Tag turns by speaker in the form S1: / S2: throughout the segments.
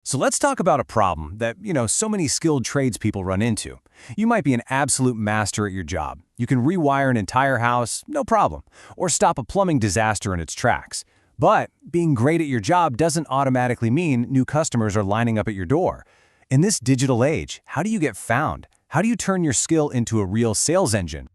S1: So let's talk about a problem that, so many skilled tradespeople run into. You might be an absolute master at your job. You can rewire an entire house, no problem, or stop a plumbing disaster in its tracks. But being great at your job doesn't automatically mean new customers are lining up at your door. In this digital age, how do you get found? How do you turn your skill into a real sales engine?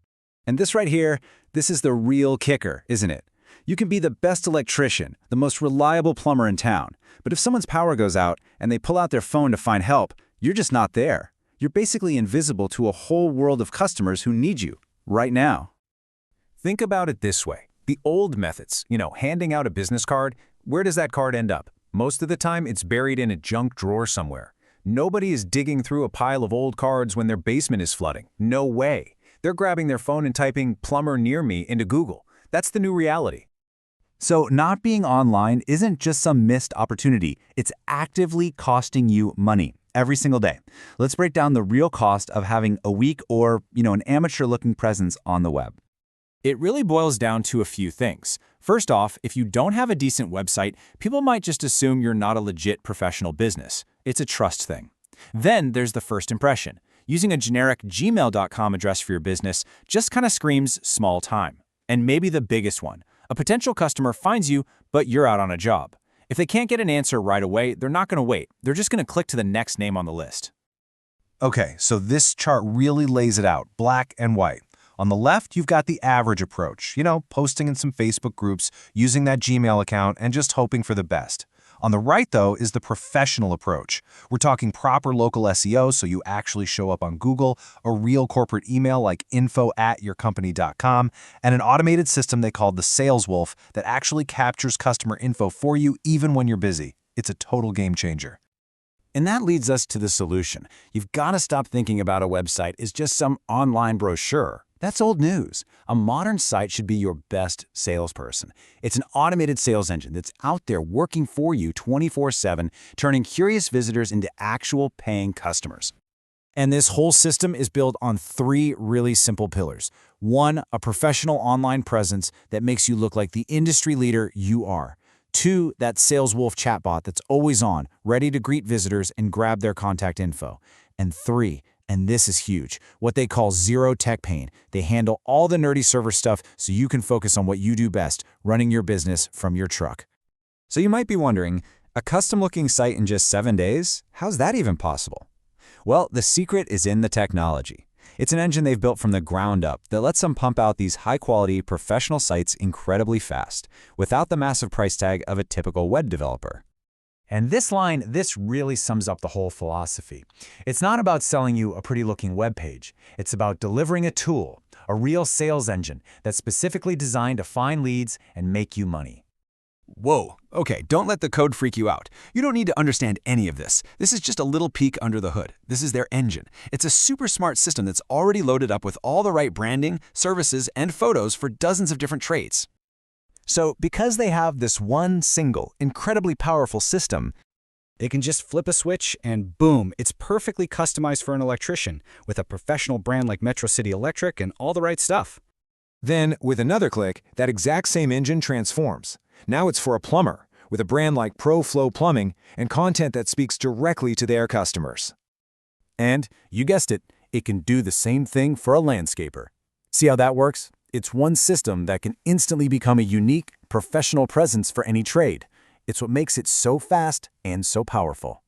S1: And this right here, this is the real kicker, isn't it? You can be the best electrician, the most reliable plumber in town, but if someone's power goes out and they pull out their phone to find help, you're just not there. You're basically invisible to a whole world of customers who need you, right now. Think about it this way. The old methods, handing out a business card, where does that card end up? Most of the time, it's buried in a junk drawer somewhere. Nobody is digging through a pile of old cards when their basement is flooding. No way. They're grabbing their phone and typing "plumber near me" into Google. That's the new reality. So not being online isn't just some missed opportunity. It's actively costing you money every single day. Let's break down the real cost of having a weak or, an amateur-looking presence on the web. It really boils down to a few things. First off, if you don't have a decent website, people might just assume you're not a legit professional business. It's a trust thing. Then there's the first impression. Using a generic gmail.com address for your business just kind of screams small time. And maybe the biggest one. A potential customer finds you, but you're out on a job. If they can't get an answer right away, they're not going to wait. They're just going to click to the next name on the list.
S2: Okay, so this chart really lays it out, black and white. On the left, you've got the average approach, posting in some Facebook groups, using that Gmail account, and just hoping for the best. On the right, though, is the professional approach. We're talking proper local SEO, so you actually show up on Google, a real corporate email like info@yourcompany.com, and an automated system they call the Sales Wolf that actually captures customer info for you even when you're busy. It's a total game changer.
S1: And that leads us to the solution. You've got to stop thinking about a website as just some online brochure. That's old news. A modern site should be your best salesperson. It's an automated sales engine that's out there working for you 24/7, turning curious visitors into actual paying customers. And this whole system is built on 3 really simple pillars. 1, a professional online presence that makes you look like the industry leader you are. 2, that Sales Wolf Chatbot that's always on, ready to greet visitors and grab their contact info. And 3, and this is huge, what they call zero tech pain. They handle all the nerdy server stuff so you can focus on what you do best, running your business from your truck. So you might be wondering, a custom-looking site in just 7 days? How's that even possible? Well, the secret is in the technology. It's an engine they've built from the ground up that lets them pump out these high-quality, professional sites incredibly fast, without the massive price tag of a typical web developer. And this really sums up the whole philosophy. It's not about selling you a pretty-looking web page. It's about delivering a tool, a real sales engine that's specifically designed to find leads and make you money. Whoa, okay, don't let the code freak you out. You don't need to understand any of this. This is just a little peek under the hood. This is their engine. It's a super smart system that's already loaded up with all the right branding, services, and photos for dozens of different trades. So because they have this one single, incredibly powerful system, they can just flip a switch and boom, it's perfectly customized for an electrician with a professional brand like Metro City Electric and all the right stuff. Then, with another click, that exact same engine transforms. Now it's for a plumber, with a brand like ProFlow Plumbing and content that speaks directly to their customers. And, you guessed it, it can do the same thing for a landscaper. See how that works? It's one system that can instantly become a unique, professional presence for any trade. It's what makes it so fast and so powerful.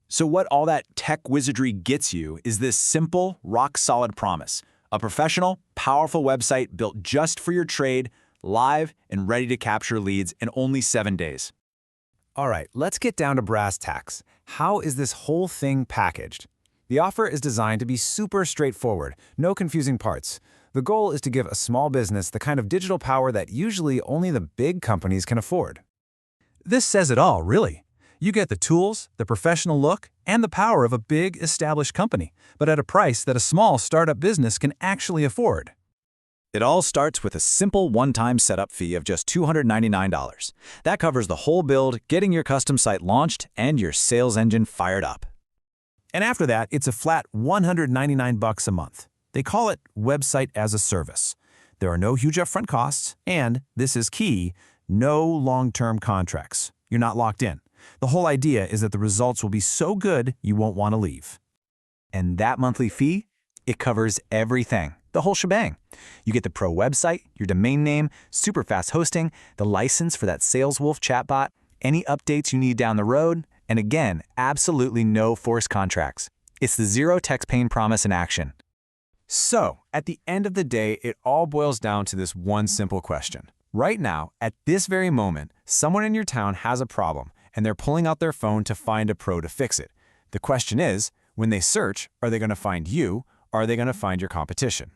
S1: So what all that tech wizardry gets you is this simple, rock-solid promise. A professional, powerful website built just for your trade, live and ready to capture leads in only 7 days. All right, let's get down to brass tacks. How is this whole thing packaged? The offer is designed to be super straightforward, no confusing parts. The goal is to give a small business the kind of digital power that usually only the big companies can afford. This says it all, really. You get the tools, the professional look, and the power of a big, established company, but at a price that a small startup business can actually afford. It all starts with a simple one-time setup fee of just $299. That covers the whole build, getting your custom site launched, and your sales engine fired up. And after that, it's a flat $199 a month. They call it Website as a Service. There are no huge upfront costs, and, this is key, no long-term contracts. You're not locked in.
S3: The whole idea is that the results will be so good you won't want to leave.
S1: And that monthly fee? It covers everything, the whole shebang. You get the pro website, your domain name, super fast hosting, the license for that Sales Wolf Chatbot, any updates you need down the road, and again, absolutely no forced contracts. It's the zero text pain promise in action.
S3: So, at the end of the day, it all boils down to this one simple question. Right now, at this very moment, someone in your town has a problem, and they're pulling out their phone to find a pro to fix it. The question is, when they search, are they going to find you, or are they going to find your competition?